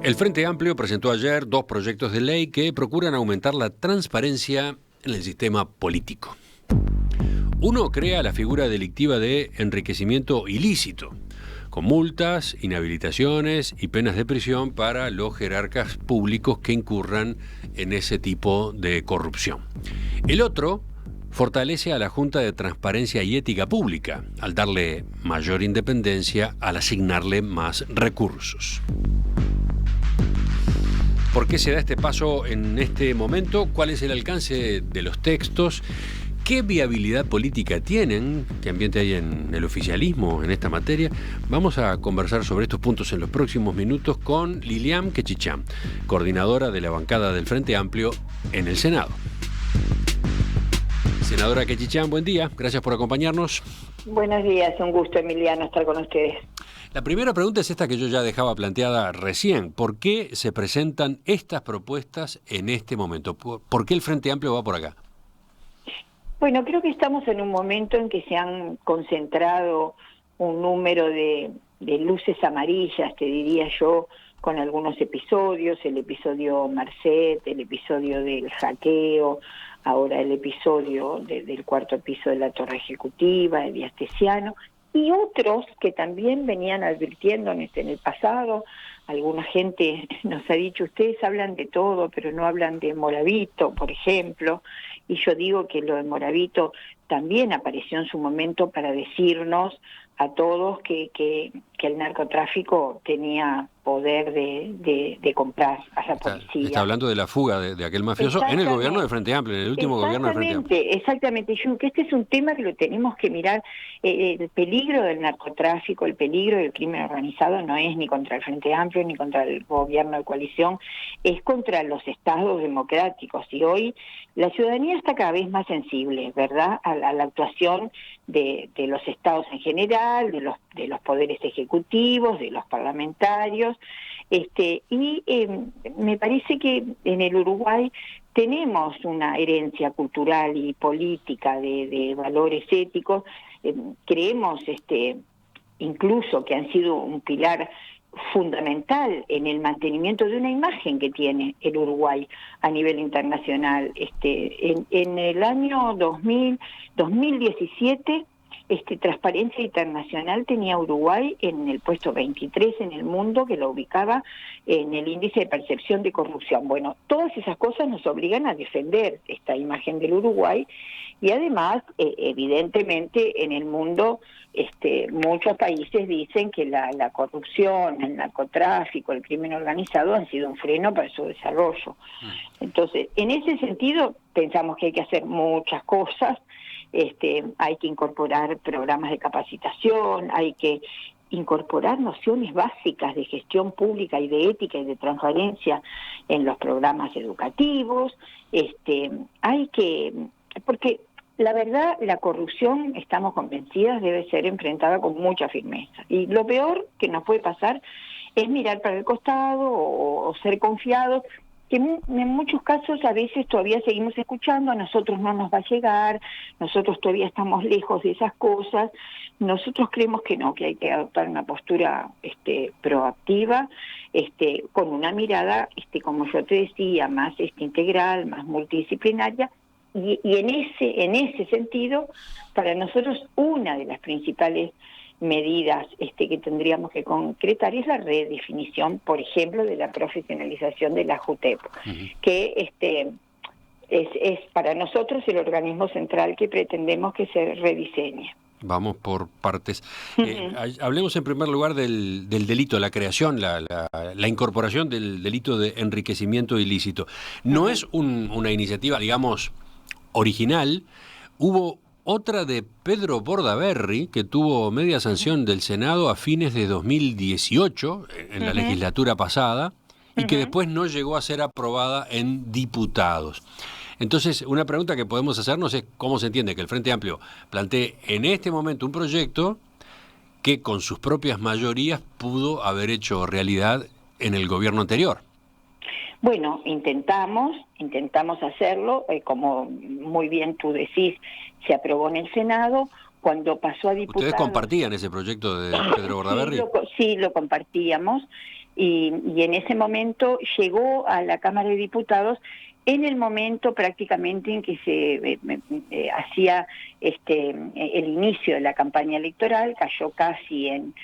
El Frente Amplio presentó ayer 2 proyectos de ley que procuran aumentar la transparencia en el sistema político. Uno crea la figura delictiva de enriquecimiento ilícito, con multas, inhabilitaciones y penas de prisión para los jerarcas públicos que incurran en ese tipo de corrupción. El otro fortalece a la Junta de Transparencia y Ética Pública, al darle mayor independencia, al asignarle más recursos. ¿Por qué se da este paso en este momento? ¿Cuál es el alcance de los textos? ¿Qué viabilidad política tienen? ¿Qué ambiente hay en el oficialismo en esta materia? Vamos a conversar sobre estos puntos en los próximos minutos con Lilian Quechichán, coordinadora de la bancada del Frente Amplio en el Senado. Senadora Quechichán, buen día. Gracias por acompañarnos. Buenos días, un gusto, Emiliano, estar con ustedes. La primera pregunta es esta que yo ya dejaba planteada recién. ¿Por qué se presentan estas propuestas en este momento? ¿Por qué el Frente Amplio va por acá? Bueno, creo que estamos en un momento en que se han concentrado un número de luces amarillas, te diría yo, con algunos episodios, el episodio Marcet, el episodio del hackeo, ahora el episodio del cuarto piso de la Torre Ejecutiva, el Diastesiano, y otros que también venían advirtiendo en el pasado. Alguna gente nos ha dicho, ustedes hablan de todo, pero no hablan de Moravito, por ejemplo, y yo digo que lo de Moravito también apareció en su momento para decirnos a todos que el narcotráfico tenía poder de comprar a la policía. Está hablando de la fuga de aquel mafioso en el gobierno del Frente Amplio, en el último gobierno del Frente Amplio. Exactamente, yo creo que este es un tema que lo tenemos que mirar. El peligro del narcotráfico, el peligro del crimen organizado no es ni contra el Frente Amplio ni contra el gobierno de coalición, es contra los estados democráticos. Y hoy la ciudadanía está cada vez más sensible, ¿verdad?, a la actuación de los estados en general, de los poderes ejecutivos, de los parlamentarios, me parece que en el Uruguay tenemos una herencia cultural y política de valores éticos. Creemos incluso que han sido un pilar fundamental en el mantenimiento de una imagen que tiene el Uruguay a nivel internacional. En el año 2017, Transparencia Internacional tenía a Uruguay en el puesto 23 en el mundo, que lo ubicaba en el índice de percepción de corrupción. Bueno, todas esas cosas nos obligan a defender esta imagen del Uruguay, y además, evidentemente, en el mundo muchos países dicen que la corrupción, el narcotráfico, el crimen organizado han sido un freno para su desarrollo. Entonces, en ese sentido, pensamos que hay que hacer muchas cosas. Hay que incorporar programas de capacitación, hay que incorporar nociones básicas de gestión pública y de ética y de transparencia en los programas educativos. Porque la verdad, la corrupción, estamos convencidas, debe ser enfrentada con mucha firmeza. Y lo peor que nos puede pasar es mirar para el costado o ser confiados, que en muchos casos a veces todavía seguimos escuchando, a nosotros no nos va a llegar, nosotros todavía estamos lejos de esas cosas. Nosotros creemos que no, que hay que adoptar una postura proactiva, con una mirada, como yo te decía, más integral, más multidisciplinaria. Y en ese sentido, para nosotros una de las principales medidas que tendríamos que concretar es la redefinición, por ejemplo, de la profesionalización de la JUTEP, que es para nosotros el organismo central que pretendemos que se rediseñe. Vamos por partes. Hablemos en primer lugar del delito, la creación, la incorporación del delito de enriquecimiento ilícito. No es una iniciativa, digamos, original. Hubo otra de Pedro Bordaberry, que tuvo media sanción del Senado a fines de 2018, en la legislatura pasada, y que después no llegó a ser aprobada en diputados. Entonces, una pregunta que podemos hacernos es cómo se entiende que el Frente Amplio plantee en este momento un proyecto que con sus propias mayorías pudo haber hecho realidad en el gobierno anterior. Bueno, intentamos hacerlo, como muy bien tú decís, se aprobó en el Senado. Cuando pasó a diputados... ¿Ustedes compartían ese proyecto de Pedro Bordaberry? Sí, lo compartíamos. y en ese momento llegó a la Cámara de Diputados en el momento prácticamente en que se hacía el inicio de la campaña electoral. Cayó casi en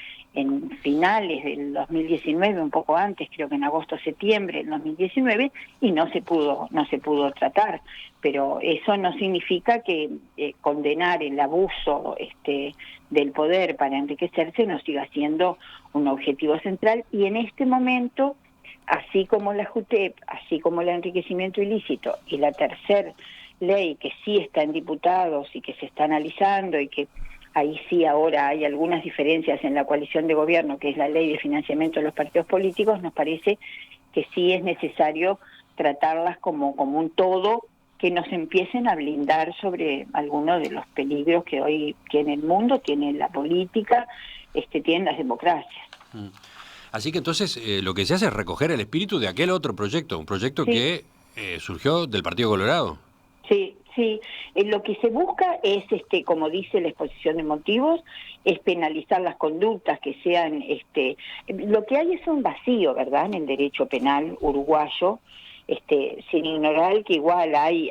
finales del 2019, un poco antes, creo que en agosto-septiembre del 2019, y no se pudo tratar. Pero eso no significa que condenar el abuso del poder para enriquecerse no siga siendo un objetivo central, y en este momento, así como la JUTEP, así como el enriquecimiento ilícito y la tercera ley que sí está en diputados y que se está analizando, y que ahí sí ahora hay algunas diferencias en la coalición de gobierno, que es la ley de financiamiento de los partidos políticos, nos parece que sí es necesario tratarlas como un todo, que nos empiecen a blindar sobre algunos de los peligros que hoy tiene el mundo, tiene la política, tienen las democracias. Así que entonces lo que se hace es recoger el espíritu de aquel otro proyecto, un proyecto Sí. que surgió del Partido Colorado. Sí, sí. Lo que se busca es, como dice la exposición de motivos, es penalizar las conductas que sean, lo que hay es un vacío, ¿verdad?, en el derecho penal uruguayo, sin ignorar que igual hay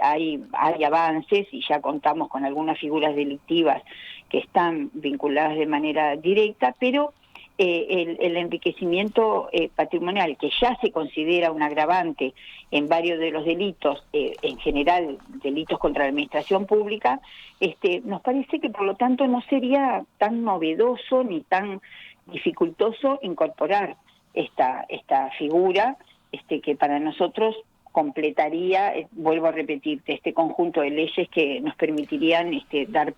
avances, y ya contamos con algunas figuras delictivas que están vinculadas de manera directa, pero el enriquecimiento patrimonial, que ya se considera un agravante en varios de los delitos, en general delitos contra la administración pública, nos parece que por lo tanto no sería tan novedoso ni tan dificultoso incorporar esta figura, que para nosotros completaría, vuelvo a repetirte, este conjunto de leyes que nos permitirían dar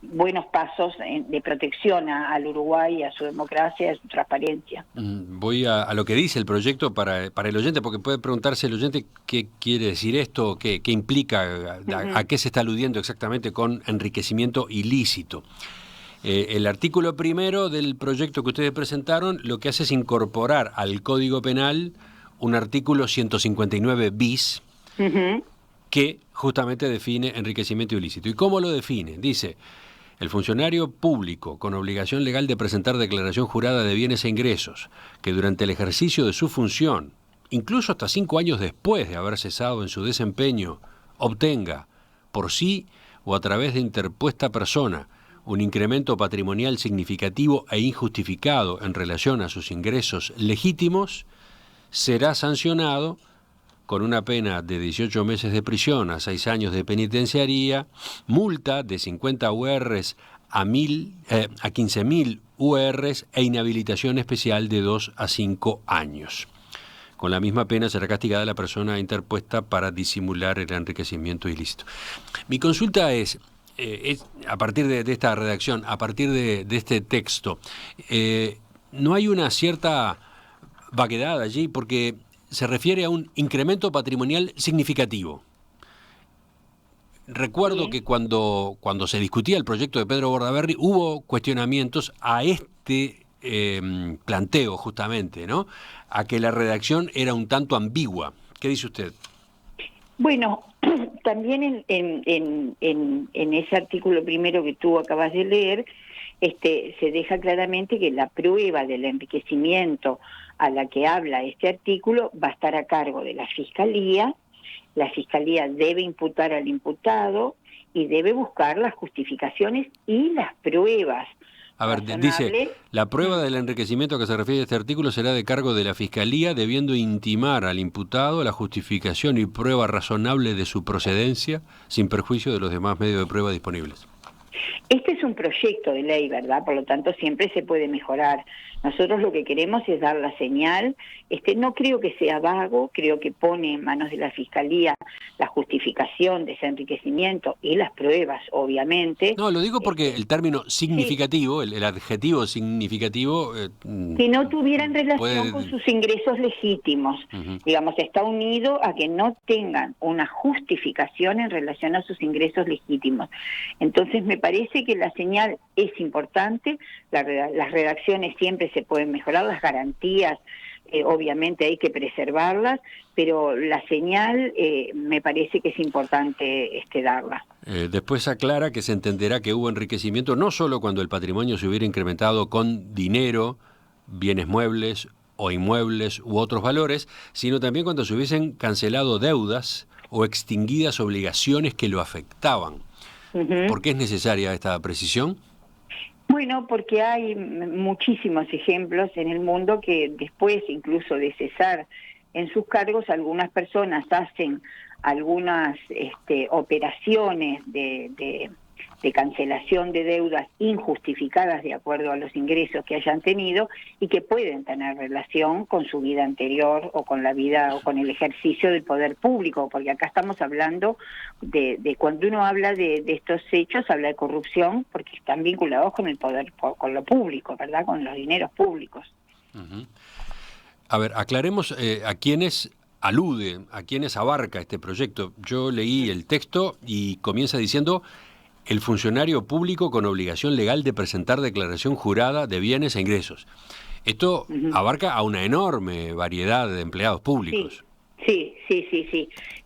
buenos pasos de protección al Uruguay, a su democracia, a su transparencia. Voy a lo que dice el proyecto para el oyente, porque puede preguntarse el oyente qué quiere decir esto, qué implica, a qué se está aludiendo exactamente con enriquecimiento ilícito. El artículo primero del proyecto que ustedes presentaron lo que hace es incorporar al Código Penal un artículo 159 bis, que justamente define enriquecimiento ilícito. ¿Y cómo lo define? Dice: el funcionario público con obligación legal de presentar declaración jurada de bienes e ingresos, que durante el ejercicio de su función, incluso hasta 5 años después de haber cesado en su desempeño, obtenga, por sí o a través de interpuesta persona, un incremento patrimonial significativo e injustificado en relación a sus ingresos legítimos, será sancionado con una pena de 18 meses de prisión a 6 años de penitenciaría, multa de 50 URs a 15.000 URs e inhabilitación especial de 2 a 5 años. Con la misma pena será castigada la persona interpuesta para disimular el enriquecimiento ilícito. Mi consulta es a partir de esta redacción, a partir de este texto, ¿no hay una cierta vaguedad allí? Porque se refiere a un incremento patrimonial significativo. Recuerdo que cuando se discutía el proyecto de Pedro Bordaberry hubo cuestionamientos a este planteo justamente, ¿no? A que la redacción era un tanto ambigua. ¿Qué dice usted? Bueno, también en ese artículo primero que tú acabas de leer, se deja claramente que la prueba del enriquecimiento a la que habla este artículo va a estar a cargo de la Fiscalía. La Fiscalía debe imputar al imputado y debe buscar las justificaciones y las pruebas. A ver, dice, la prueba del enriquecimiento a que se refiere este artículo será de cargo de la Fiscalía, debiendo intimar al imputado la justificación y prueba razonable de su procedencia, sin perjuicio de los demás medios de prueba disponibles. Este es un proyecto de ley, ¿verdad? Por lo tanto, siempre se puede mejorar. Nosotros lo que queremos es dar la señal. No creo que sea vago, creo que pone en manos de la Fiscalía la justificación de ese enriquecimiento y las pruebas, obviamente. No, lo digo porque el término significativo, sí, el adjetivo significativo... que no tuvieran relación con sus ingresos legítimos. Digamos, está unido a que no tengan una justificación en relación a sus ingresos legítimos. Entonces, me parece que la señal es importante, las redacciones siempre se pueden mejorar, las garantías obviamente hay que preservarlas, pero la señal me parece que es importante darla. Después aclara que se entenderá que hubo enriquecimiento no solo cuando el patrimonio se hubiera incrementado con dinero, bienes muebles o inmuebles u otros valores, sino también cuando se hubiesen cancelado deudas o extinguidas obligaciones que lo afectaban. ¿Por qué es necesaria esta precisión? Bueno, porque hay muchísimos ejemplos en el mundo que después incluso de cesar en sus cargos, algunas personas hacen algunas operaciones de cancelación de deudas injustificadas de acuerdo a los ingresos que hayan tenido y que pueden tener relación con su vida anterior o con la vida o con el ejercicio del poder público, porque acá estamos hablando de cuando uno habla de estos hechos, habla de corrupción porque están vinculados con el poder, con lo público, ¿verdad? Con los dineros públicos. Uh-huh. A ver, aclaremos a quiénes alude, a quiénes abarca este proyecto. Yo leí el texto y comienza diciendo: el funcionario público con obligación legal de presentar declaración jurada de bienes e ingresos. Esto abarca a una enorme variedad de empleados públicos. Sí.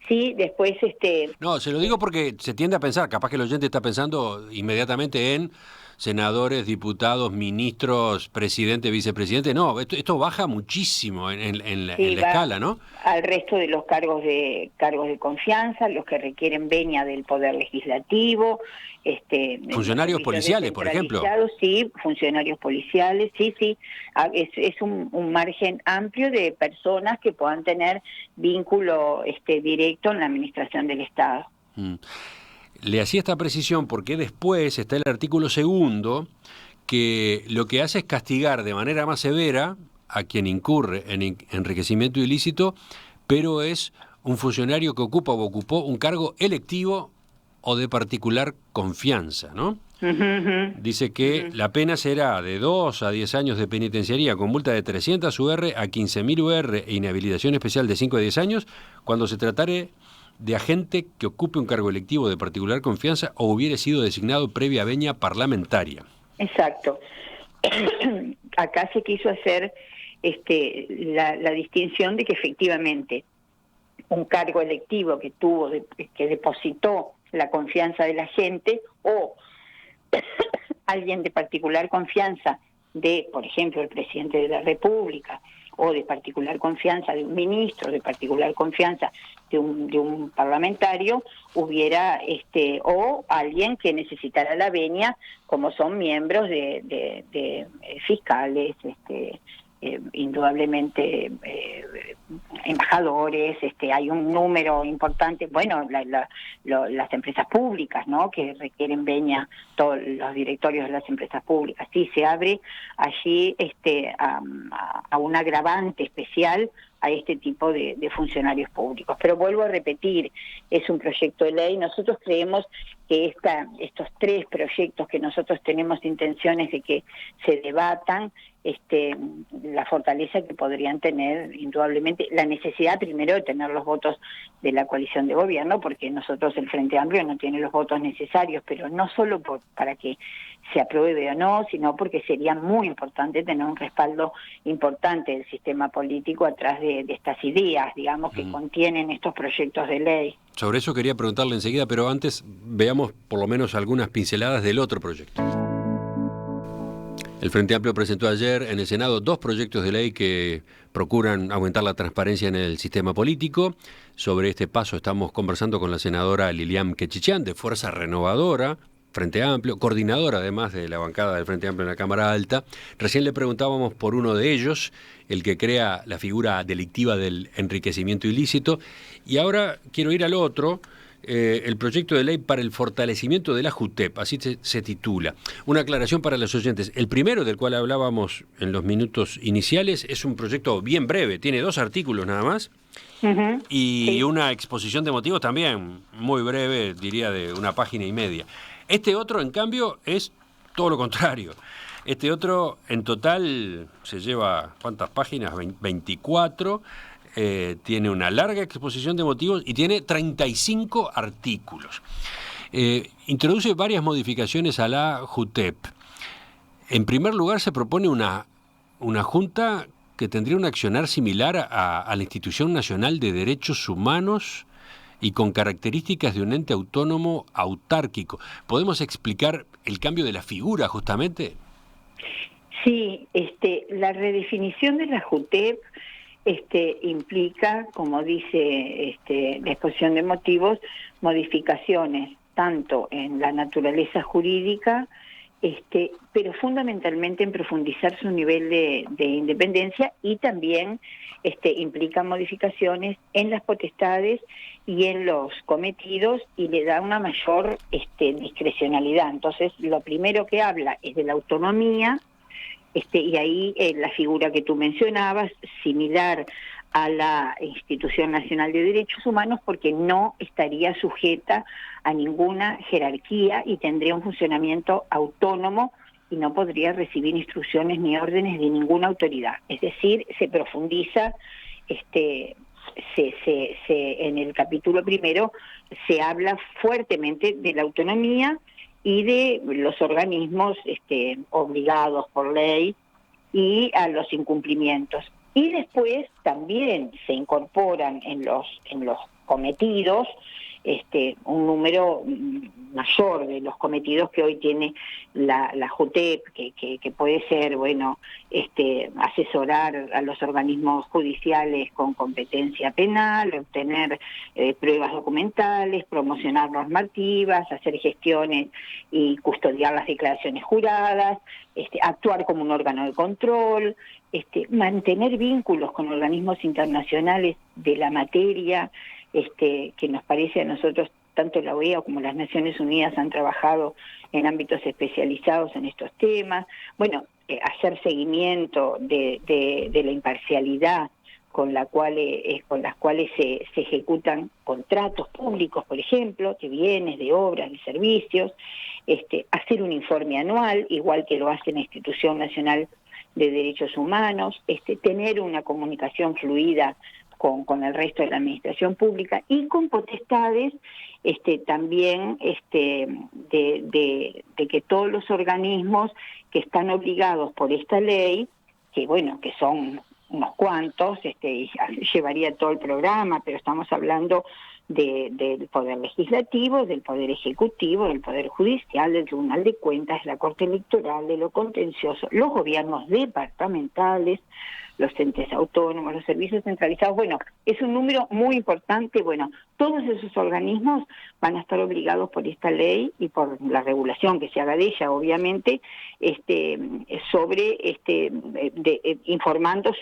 Sí, después No, se lo digo porque se tiende a pensar, capaz que el oyente está pensando inmediatamente en senadores, diputados, ministros, presidente, vicepresidente. No, esto baja muchísimo en la escala, ¿no? Al resto de los cargos de confianza, los que requieren venia del Poder Legislativo. Funcionarios policiales, por ejemplo. Sí, funcionarios policiales, sí. Es un margen amplio de personas que puedan tener vínculo directo en la administración del Estado. Le hacía esta precisión porque después está el artículo 2, que lo que hace es castigar de manera más severa a quien incurre en enriquecimiento ilícito, pero es un funcionario que ocupa o ocupó un cargo electivo o de particular confianza, ¿no? Dice que la pena será de 2 a 10 años de penitenciaría con multa de 300 UR a 15.000 UR e inhabilitación especial de 5 a 10 años cuando se tratare de agente que ocupe un cargo electivo de particular confianza o hubiere sido designado previa venia parlamentaria. Exacto. Acá se quiso hacer la distinción de que efectivamente un cargo electivo que tuvo, que depositó la confianza de la gente, o alguien de particular confianza de, por ejemplo, el presidente de la República, o de particular confianza de un ministro, de particular confianza de un parlamentario, hubiera o alguien que necesitara la venia, como son miembros de fiscales, indudablemente embajadores, hay un número importante, bueno, las empresas públicas, ¿no?, que requieren venia, todos los directorios de las empresas públicas. Sí, se abre allí a un agravante especial a este tipo de funcionarios públicos. Pero vuelvo a repetir, es un proyecto de ley. Nosotros creemos que estos 3 proyectos que nosotros tenemos intenciones de que se debatan, la fortaleza que podrían tener, indudablemente, la necesidad primero de tener los votos de la coalición de gobierno, porque nosotros, el Frente Amplio, no tiene los votos necesarios, pero no solo para que se apruebe o no, sino porque sería muy importante tener un respaldo importante del sistema político atrás de estas ideas, digamos, que contienen estos proyectos de ley. Sobre eso quería preguntarle enseguida, pero antes veamos por lo menos algunas pinceladas del otro proyecto. El Frente Amplio presentó ayer en el Senado 2 proyectos de ley que procuran aumentar la transparencia en el sistema político. Sobre este paso estamos conversando con la senadora Lilian Quechichán, de Fuerza Renovadora, Frente Amplio, coordinadora además de la bancada del Frente Amplio en la Cámara Alta. Recién le preguntábamos por uno de ellos, el que crea la figura delictiva del enriquecimiento ilícito. Y ahora quiero ir al otro, el proyecto de ley para el fortalecimiento de la JUTEP, así se titula. Una aclaración para los oyentes. El primero, del cual hablábamos en los minutos iniciales, es un proyecto bien breve, tiene 2 artículos nada más, y una exposición de motivos también muy breve, diría de 1 página y media. Este otro, en cambio, es todo lo contrario. Este otro, en total, se lleva, ¿cuántas páginas? 24. Tiene una larga exposición de motivos y tiene 35 artículos. Introduce varias modificaciones a la JUTEP. En primer lugar, se propone una junta que tendría un accionar similar a la Institución Nacional de Derechos Humanos y con características de un ente autónomo autárquico. ¿Podemos explicar el cambio de la figura, justamente? Sí, la redefinición de la JUTEP implica, como dice la exposición de motivos, modificaciones tanto en la naturaleza jurídica, pero fundamentalmente en profundizar su nivel de independencia, y también implica modificaciones en las potestades y en los cometidos, y le da una mayor discrecionalidad. Entonces, lo primero que habla es de la autonomía, y ahí la figura que tú mencionabas, similar a la Institución Nacional de Derechos Humanos, porque no estaría sujeta a ninguna jerarquía y tendría un funcionamiento autónomo y no podría recibir instrucciones ni órdenes de ninguna autoridad. Es decir, se profundiza, en el capítulo primero se habla fuertemente de la autonomía y de los organismos obligados por ley y a los incumplimientos. Y después también se incorporan en los cometidos un número mayor de los cometidos que hoy tiene la JUTEP, que puede ser, asesorar a los organismos judiciales con competencia penal, obtener pruebas documentales, promocionar normativas, hacer gestiones y custodiar las declaraciones juradas, actuar como un órgano de control, mantener vínculos con organismos internacionales de la materia, que nos parece a nosotros, tanto la OEA como las Naciones Unidas han trabajado en ámbitos especializados en estos temas. Hacer seguimiento de la imparcialidad con las cuales se ejecutan contratos públicos, por ejemplo, de bienes, de obras, de servicios, hacer un informe anual, igual que lo hace la Institución Nacional de Derechos Humanos, tener una comunicación fluida con el resto de la administración pública, y con potestades también de que todos los organismos que están obligados por esta ley, que son unos cuantos, y llevaría todo el programa, pero estamos hablando del Poder Legislativo, del Poder Ejecutivo, del Poder Judicial, del Tribunal de Cuentas, de la Corte Electoral, de lo contencioso, los gobiernos departamentales, los entes autónomos, los servicios centralizados. Es un número muy importante. Todos esos organismos van a estar obligados por esta ley y por la regulación que se haga de ella, obviamente, sobre informando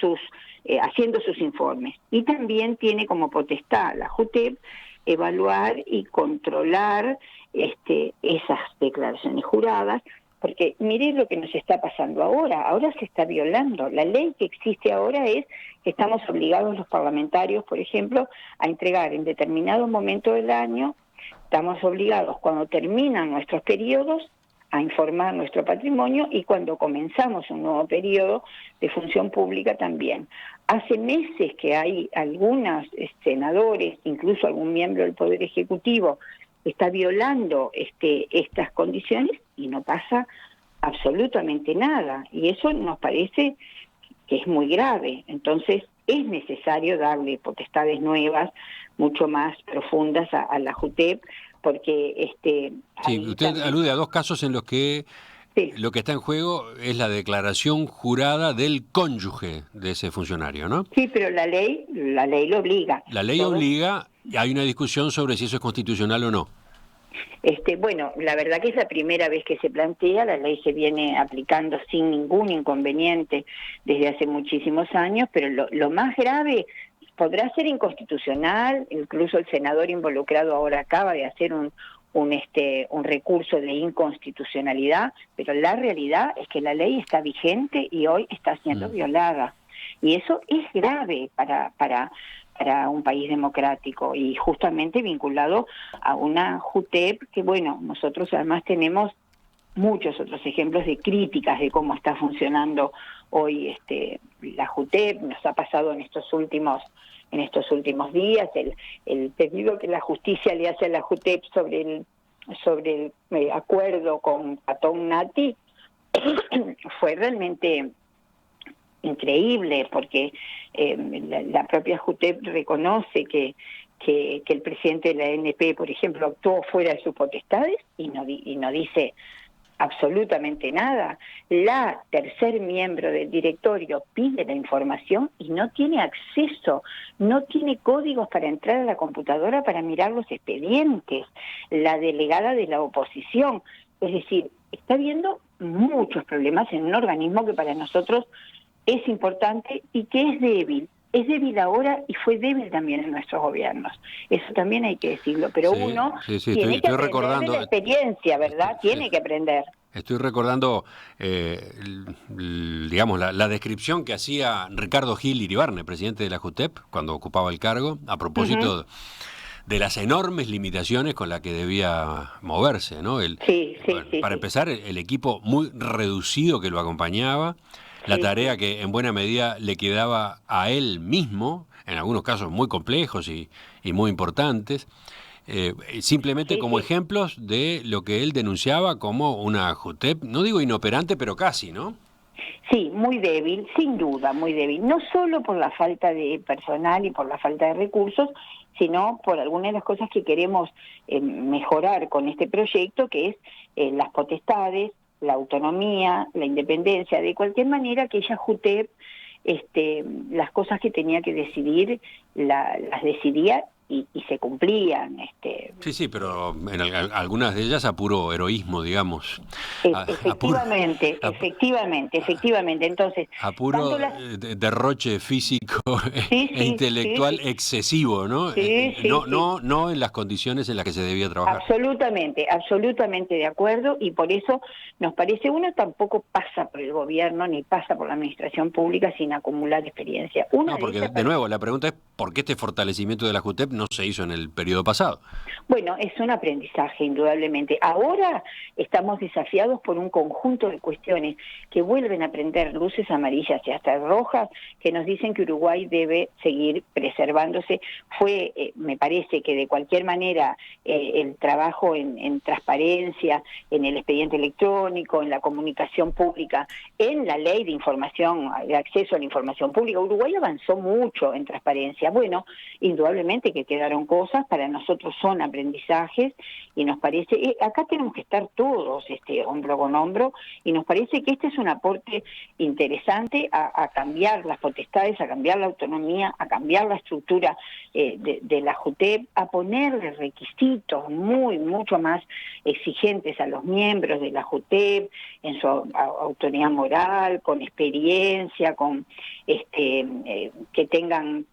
haciendo sus informes. Y también tiene como potestad la JUTEP evaluar y controlar esas declaraciones juradas, porque mire lo que nos está pasando ahora se está violando. La ley que existe ahora es que estamos obligados los parlamentarios, por ejemplo, a entregar en determinado momento del año, estamos obligados cuando terminan nuestros periodos a informar nuestro patrimonio, y cuando comenzamos un nuevo periodo de función pública también. Hace meses que hay algunos senadores, incluso algún miembro del Poder Ejecutivo, está violando estas condiciones y no pasa absolutamente nada. Y eso nos parece que es muy grave. Entonces es necesario darle potestades nuevas, mucho más profundas a la JUTEP, porque sí, usted también alude a dos casos en los que sí, lo que está en juego es la declaración jurada del cónyuge de ese funcionario, ¿no? Sí, pero la ley lo obliga. La ley obliga, y hay una discusión sobre si eso es constitucional o no. La verdad que es la primera vez que se plantea. La ley se viene aplicando sin ningún inconveniente desde hace muchísimos años, pero lo más grave, podrá ser inconstitucional. Incluso el senador involucrado ahora acaba de hacer un recurso de inconstitucionalidad, pero la realidad es que la ley está vigente y hoy está siendo violada. Y eso es grave para un país democrático, y justamente vinculado a una JUTEP que, nosotros además tenemos muchos otros ejemplos de críticas de cómo está funcionando hoy la JUTEP. Nos ha pasado en estos últimos días el pedido que la justicia le hace a la JUTEP sobre el acuerdo con Patón Nati fue realmente increíble, porque la propia JUTEP reconoce que el presidente de la ANP, por ejemplo, actuó fuera de sus potestades, y no dice absolutamente nada. La tercer miembro del directorio pide la información y no tiene acceso, no tiene códigos para entrar a la computadora para mirar los expedientes. La delegada de la oposición, es decir, está habiendo muchos problemas en un organismo que para nosotros es importante y que es débil. Es débil ahora y fue débil también en nuestros gobiernos. Eso también hay que decirlo. Pero Sí, uno sí, tiene que estoy aprender de recordando. la experiencia, ¿verdad? Tiene que aprender. Estoy recordando, digamos, la descripción que hacía Ricardo Gil Iribarne, presidente de la JUTEP, cuando ocupaba el cargo, a propósito de las enormes limitaciones con las que debía moverse, ¿no? Para Sí. empezar, el equipo muy reducido que lo acompañaba, la tarea que en buena medida le quedaba a él mismo, en algunos casos muy complejos y muy importantes, simplemente como ejemplos de lo que él denunciaba como una JUTEP, no digo inoperante, pero casi, ¿no? Sí, muy débil, sin duda, muy débil. No solo por la falta de personal y por la falta de recursos, sino por algunas de las cosas que queremos mejorar con este proyecto, que es las potestades, la autonomía, la independencia. De cualquier manera, aquella JUTEP, las cosas que tenía que decidir, las decidía y se cumplían. Sí, pero en algunas de ellas a puro heroísmo, digamos. Efectivamente. Entonces, a puro tanto las... derroche físico e intelectual Sí. excesivo, ¿no? No en las condiciones en las que se debía trabajar. Absolutamente de acuerdo, y por eso nos parece, uno tampoco pasa por el gobierno ni pasa por la administración pública sin acumular experiencia. Porque de nuevo la pregunta es ¿por qué este fortalecimiento de la JUTEP no se hizo en el periodo pasado? Bueno, es un aprendizaje, indudablemente. Ahora estamos desafiados por un conjunto de cuestiones que vuelven a prender luces amarillas y hasta rojas que nos dicen que Uruguay debe seguir preservándose. Me parece que de cualquier manera el trabajo en transparencia, en el expediente electrónico, en la comunicación pública, en la ley de información, de acceso a la información pública, Uruguay avanzó mucho en transparencia. Bueno, indudablemente que quedaron cosas, para nosotros son aprendizajes, y nos parece, acá tenemos que estar todos hombro con hombro, y nos parece que este es un aporte interesante a cambiar las potestades, a cambiar la autonomía, a cambiar la estructura de la JUTEP, a ponerle requisitos mucho más exigentes a los miembros de la JUTEP en su autonomía moral, con experiencia, con que tengan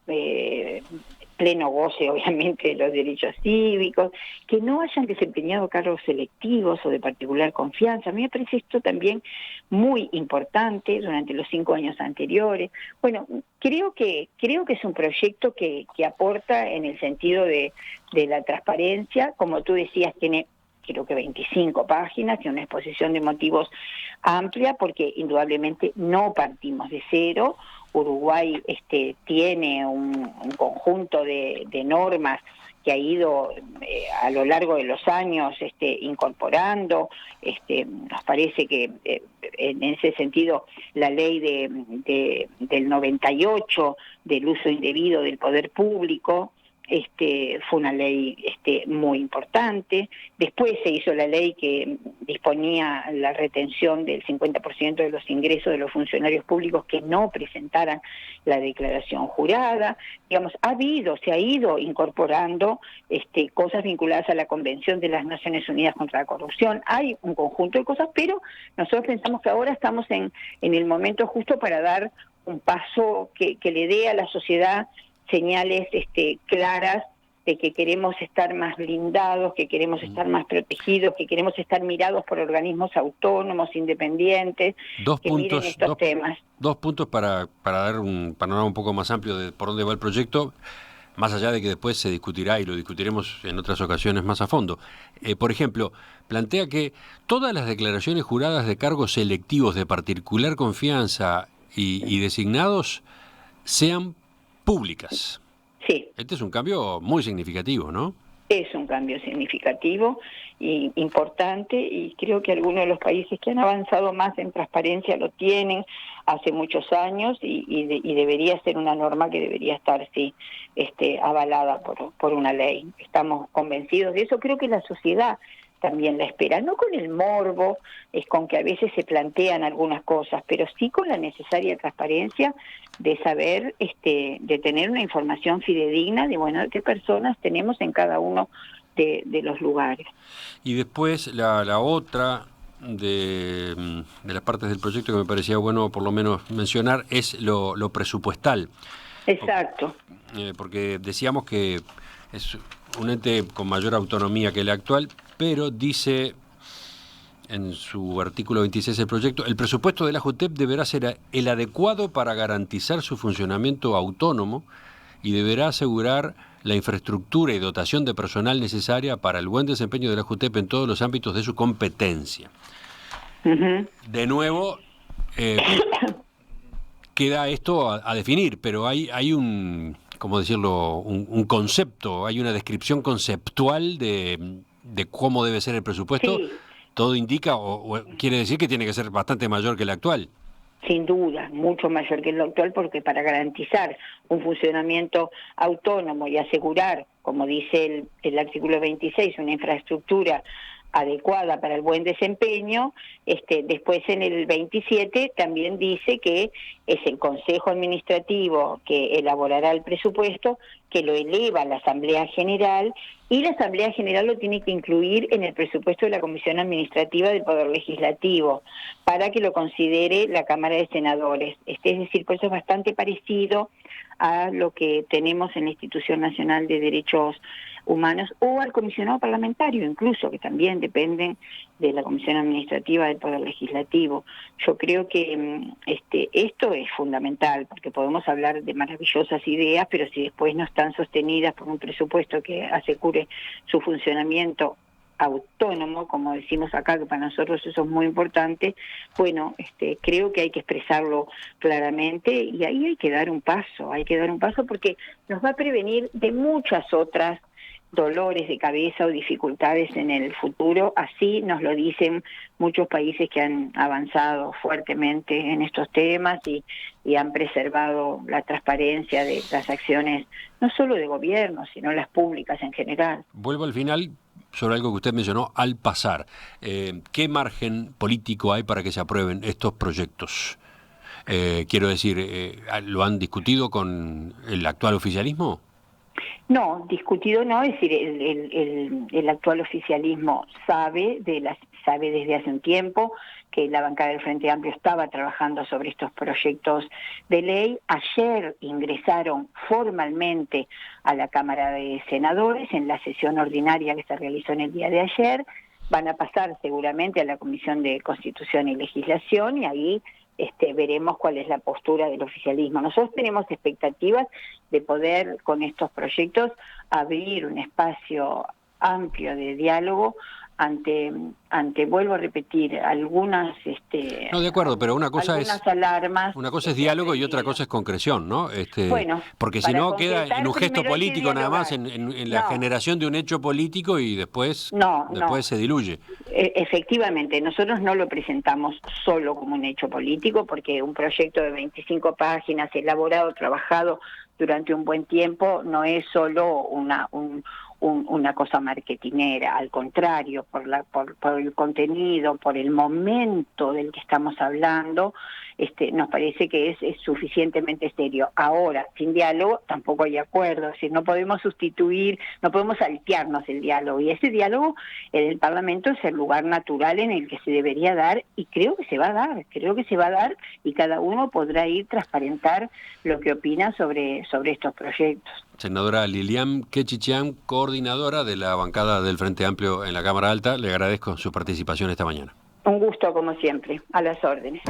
pleno goce, obviamente, de los derechos cívicos, que no hayan desempeñado cargos selectivos o de particular confianza. A mí me parece esto también muy importante durante los 5 años anteriores. Bueno, creo que es un proyecto que aporta en el sentido de la transparencia. Como tú decías, tiene creo que 25 páginas, tiene una exposición de motivos amplia, porque indudablemente no partimos de cero. Uruguay tiene un conjunto de normas que ha ido a lo largo de los años incorporando. Nos parece que en ese sentido la ley del 98 del uso indebido del poder público fue una ley muy importante. Después se hizo la ley que disponía la retención del 50% de los ingresos de los funcionarios públicos que no presentaran la declaración jurada. Digamos, se ha ido incorporando cosas vinculadas a la Convención de las Naciones Unidas contra la Corrupción. Hay un conjunto de cosas, pero nosotros pensamos que ahora estamos en el momento justo para dar un paso que le dé a la sociedad señales claras de que queremos estar más blindados, que queremos estar más protegidos, que queremos estar mirados por organismos autónomos, independientes, miren estos temas. 2 puntos para dar un panorama un poco más amplio de por dónde va el proyecto, más allá de que después se discutirá y lo discutiremos en otras ocasiones más a fondo. Por ejemplo, plantea que todas las declaraciones juradas de cargos selectivos de particular confianza y designados sean públicas. Sí. Este es un cambio muy significativo, ¿no? Es un cambio significativo y importante, y creo que algunos de los países que han avanzado más en transparencia lo tienen hace muchos años, y debería ser una norma que debería estar avalada por una ley. Estamos convencidos de eso. Creo que la sociedad también la espera, no con el morbo, es con que a veces se plantean algunas cosas, pero sí con la necesaria transparencia de saber, de tener una información fidedigna de, bueno, de qué personas tenemos en cada uno de los lugares. Y después la otra de las partes del proyecto que me parecía bueno por lo menos mencionar es lo presupuestal. Exacto. Porque decíamos que es un ente con mayor autonomía que el actual, pero dice en su artículo 26 del proyecto, el presupuesto de la JUTEP deberá ser el adecuado para garantizar su funcionamiento autónomo y deberá asegurar la infraestructura y dotación de personal necesaria para el buen desempeño de la JUTEP en todos los ámbitos de su competencia. Uh-huh. De nuevo, queda esto a definir, pero hay un, ¿cómo decirlo?, un concepto, hay una descripción conceptual de cómo debe ser el presupuesto. Sí. Todo indica, o quiere decir que tiene que ser bastante mayor que el actual. Sin duda, mucho mayor que el actual, porque para garantizar un funcionamiento autónomo y asegurar, como dice el artículo 26, una infraestructura adecuada para el buen desempeño, después en el 27 también dice que es el Consejo Administrativo que elaborará el presupuesto, que lo eleva a la Asamblea General, y la Asamblea General lo tiene que incluir en el presupuesto de la Comisión Administrativa del Poder Legislativo, para que lo considere la Cámara de Senadores. Es decir, por eso es bastante parecido a lo que tenemos en la Institución Nacional de Derechos Humanos, o al comisionado parlamentario incluso, que también dependen de la Comisión Administrativa del Poder Legislativo. Yo creo que esto es fundamental, porque podemos hablar de maravillosas ideas, pero si después no están sostenidas por un presupuesto que asegure su funcionamiento autónomo, como decimos acá, que para nosotros eso es muy importante, bueno, creo que hay que expresarlo claramente, y ahí hay que dar un paso porque nos va a prevenir de muchas otras dolores de cabeza o dificultades en el futuro. Así nos lo dicen muchos países que han avanzado fuertemente en estos temas y han preservado la transparencia de las acciones, no solo de gobierno, sino las públicas en general. Vuelvo al final sobre algo que usted mencionó al pasar. ¿Qué margen político hay para que se aprueben estos proyectos? Quiero decir, ¿lo han discutido con el actual oficialismo? No, discutido no, es decir, el actual oficialismo sabe desde hace un tiempo que la bancada del Frente Amplio estaba trabajando sobre estos proyectos de ley. Ayer ingresaron formalmente a la Cámara de Senadores en la sesión ordinaria que se realizó en el día de ayer. Van a pasar seguramente a la Comisión de Constitución y Legislación, y ahí veremos cuál es la postura del oficialismo. Nosotros tenemos expectativas de poder, con estos proyectos, abrir un espacio amplio de diálogo ante vuelvo a repetir, algunas no, de acuerdo, pero una cosa es alarmas. Una cosa es diálogo y otra cosa es concreción, ¿no? Bueno, porque si no queda en un gesto político nada más, en la generación de un hecho político, y después se diluye. Efectivamente, nosotros no lo presentamos solo como un hecho político, porque un proyecto de 25 páginas elaborado, trabajado durante un buen tiempo, no es solo una cosa marketinera. Al contrario, por el contenido, por el momento del que estamos hablando, nos parece que es suficientemente serio. Ahora, sin diálogo tampoco hay acuerdo, es decir, no podemos sustituir, no podemos saltearnos el diálogo, y ese diálogo en el Parlamento es el lugar natural en el que se debería dar, y creo que se va a dar, y cada uno podrá ir transparentar lo que opina sobre estos proyectos. Senadora Lilian Quechichán, coordinadora de la bancada del Frente Amplio en la Cámara Alta, le agradezco su participación esta mañana. Un gusto, como siempre, a las órdenes.